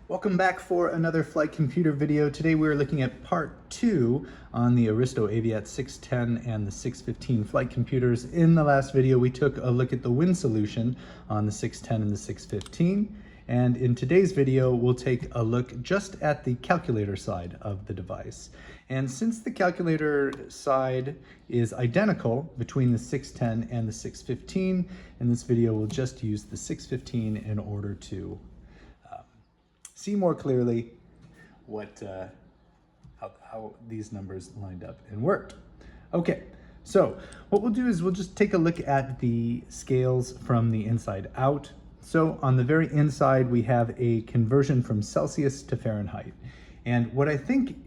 Welcome back for another flight computer video. Today we're looking at part 2 on the Aristo Aviat 610 and the 615 flight computers. In the last video we took a look at the wind solution on the 610 and the 615. And in today's video we'll take a look just at the calculator side of the device. And since the calculator side is identical between the 610 and the 615, in this video we'll just use the 615 in order to see more clearly what how these numbers lined up and worked. Okay, so what we'll do is we'll just take a look at the scales from the inside out. So on the very inside, we have a conversion from Celsius to Fahrenheit. And what I think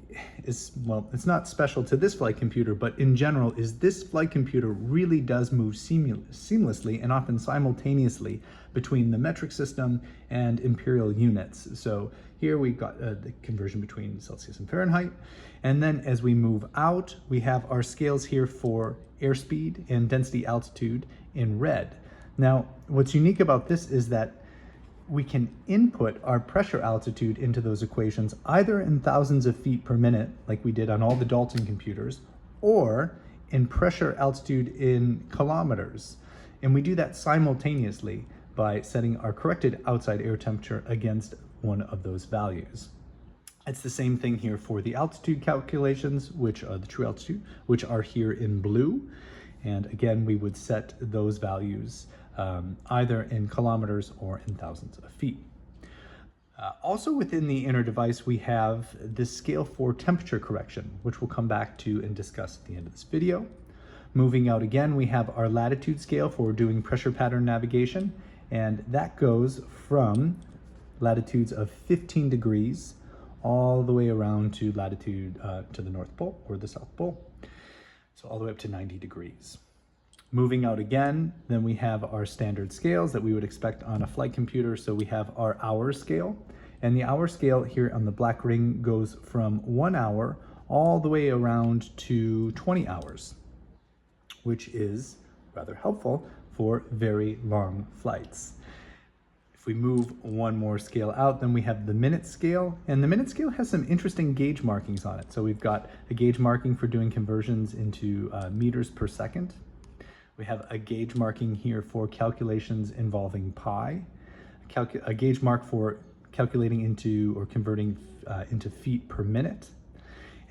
is, well, it's not special to this flight computer, but in general, is this flight computer really does move seamlessly and often simultaneously between the metric system and imperial units. So here we've got the conversion between Celsius and Fahrenheit. And then as we move out, we have our scales here for airspeed and density altitude in red. Now, what's unique about this is that we can input our pressure altitude into those equations either in thousands of feet per minute, like we did on all the Dalton computers, or in pressure altitude in kilometers. And we do that simultaneously by setting our corrected outside air temperature against one of those values. It's the same thing here for the altitude calculations, which are the true altitude, which are here in blue. And again, we would set those values either in kilometers or in thousands of feet. Also within the inner device, we have this scale for temperature correction, which we'll come back to and discuss at the end of this video. Moving out again, we have our latitude scale for doing pressure pattern navigation, and that goes from latitudes of 15 degrees all the way around to latitude to the North Pole or the South Pole, so all the way up to 90 degrees. Moving out again, then we have our standard scales that we would expect on a flight computer. So we have our hour scale, and the hour scale here on the black ring goes from 1 hour all the way around to 20 hours, which is rather helpful for very long flights. If we move one more scale out, then we have the minute scale, and the minute scale has some interesting gauge markings on it. So we've got a gauge marking for doing conversions into meters per second. We have a gauge marking here for calculations involving pi, a gauge mark for calculating into or converting into feet per minute.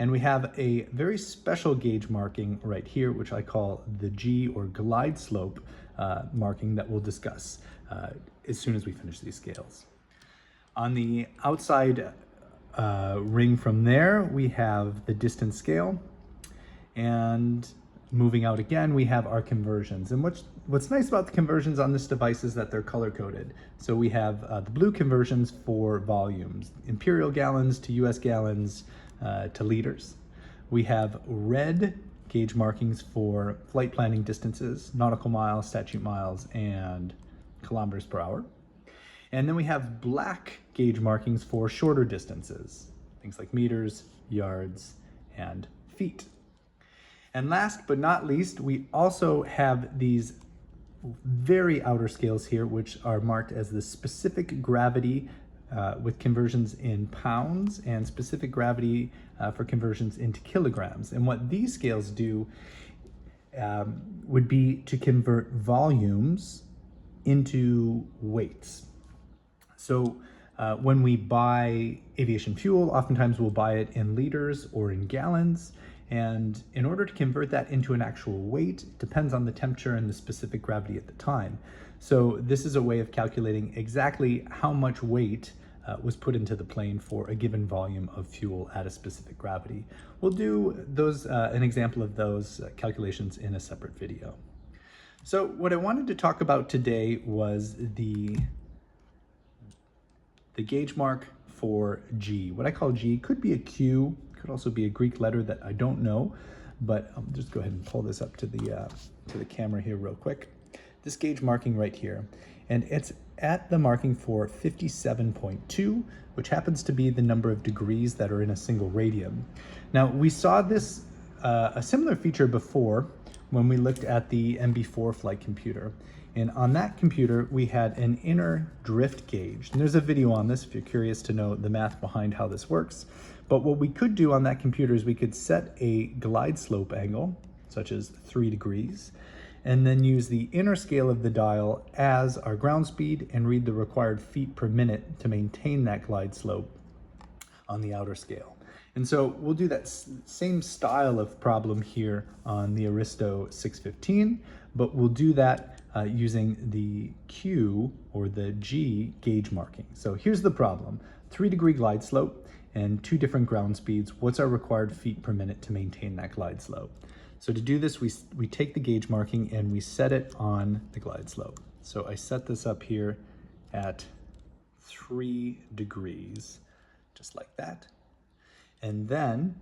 And we have a very special gauge marking right here, which I call the G or glide slope marking that we'll discuss as soon as we finish these scales. On the outside ring from there, we have the distance scale, and moving out again, we have our conversions. And what's nice about the conversions on this device is that they're color-coded. So we have the blue conversions for volumes, imperial gallons to US gallons to liters. We have red gauge markings for flight planning distances, nautical miles, statute miles, and kilometers per hour. And then we have black gauge markings for shorter distances, things like meters, yards, and feet. And last but not least, we also have these very outer scales here, which are marked as the specific gravity with conversions in pounds and specific gravity for conversions into kilograms. And what these scales do would be to convert volumes into weights. So when we buy aviation fuel, oftentimes we'll buy it in liters or in gallons. And in order to convert that into an actual weight, it depends on the temperature and the specific gravity at the time. So this is a way of calculating exactly how much weight was put into the plane for a given volume of fuel at a specific gravity. We'll do those an example of those calculations in a separate video. So what I wanted to talk about today was the gauge mark for G. What I call G could be a Q, could also be a Greek letter that I don't know, but I'll just go ahead and pull this up to the camera here real quick. This gauge marking right here, and it's at the marking for 57.2, which happens to be the number of degrees that are in a single radian. Now, we saw this, a similar feature before when we looked at the MB4 flight computer. And on that computer, we had an inner drift gauge. And there's a video on this if you're curious to know the math behind how this works. But what we could do on that computer is we could set a glide slope angle, such as 3 degrees, and then use the inner scale of the dial as our ground speed and read the required feet per minute to maintain that glide slope on the outer scale. And so we'll do that same style of problem here on the Aristo 615, but we'll do that using the Q or the G gauge marking. So here's the problem: 3-degree glide slope and 2 different ground speeds. What's our required feet per minute to maintain that glide slope? So to do this, we take the gauge marking and we set it on the glide slope. So I set this up here at 3 degrees, just like that. And then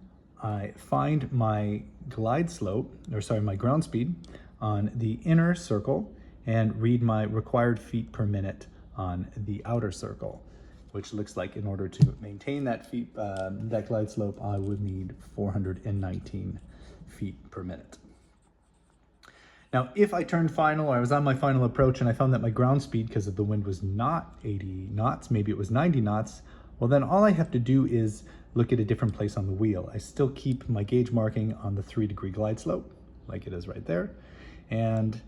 I find my glide slope, or sorry, my ground speed on the inner circle and read my required feet per minute on the outer circle, which looks like in order to maintain that that glide slope, I would need 419 feet per minute. Now, if I turned final, or I was on my final approach and I found that my ground speed, because of the wind, was not 80 knots, maybe it was 90 knots, well then all I have to do is look at a different place on the wheel. I still keep my gauge marking on the 3-degree glide slope, like it is right there. And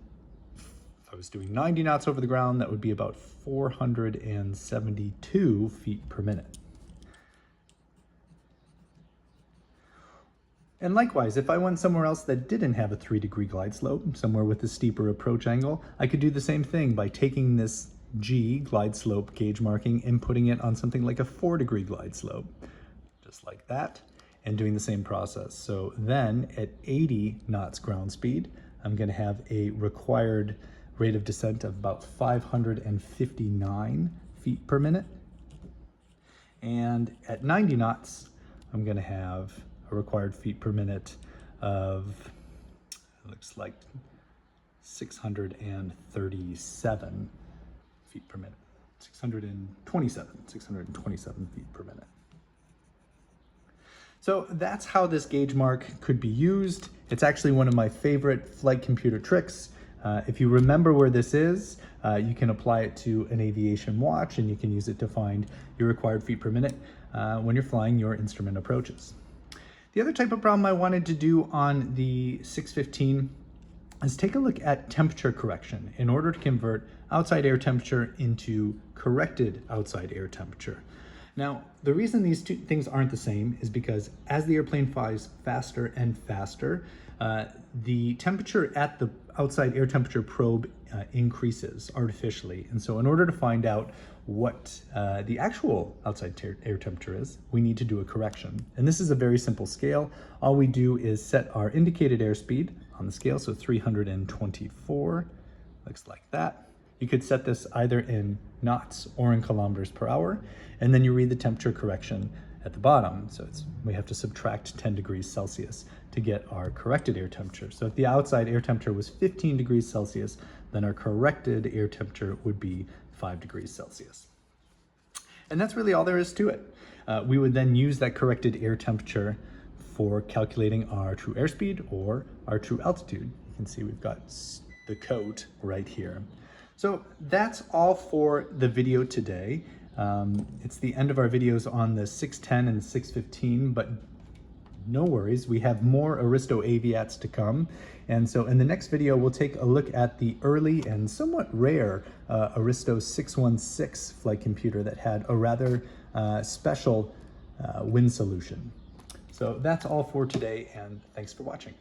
if I was doing 90 knots over the ground, that would be about 472 feet per minute. And likewise, if I went somewhere else that didn't have a 3-degree glide slope, somewhere with a steeper approach angle, I could do the same thing by taking this G glide slope gauge marking and putting it on something like a 4-degree glide slope, just like that, and doing the same process. So then at 80 knots ground speed, I'm going to have a required rate of descent of about 559 feet per minute. And at 90 knots, I'm going to have a required feet per minute of, it looks like 637 feet per minute. 627 feet per minute. So that's how this gauge mark could be used. It's actually one of my favorite flight computer tricks. If you remember where this is, you can apply it to an aviation watch and you can use it to find your required feet per minute when you're flying your instrument approaches. The other type of problem I wanted to do on the 615 is take a look at temperature correction in order to convert outside air temperature into corrected outside air temperature. Now, the reason these two things aren't the same is because as the airplane flies faster and faster, the temperature at the outside air temperature probe increases artificially. And so in order to find out what the actual outside air temperature is, we need to do a correction. And this is a very simple scale. All we do is set our indicated airspeed on the scale, so 324, looks like that. You could set this either in knots or in kilometers per hour, and then you read the temperature correction at the bottom. So we have to subtract 10 degrees Celsius to get our corrected air temperature. So if the outside air temperature was 15 degrees Celsius, then our corrected air temperature would be 5 degrees Celsius. And that's really all there is to it. We would then use that corrected air temperature for calculating our true airspeed or our true altitude. You can see we've got the code right here. So that's all for the video today. It's the end of our videos on the 610 and 615, but no worries, we have more Aristo Aviats to come. And so in the next video, we'll take a look at the early and somewhat rare Aristo 616 flight computer that had a rather special wind solution. So that's all for today, and thanks for watching.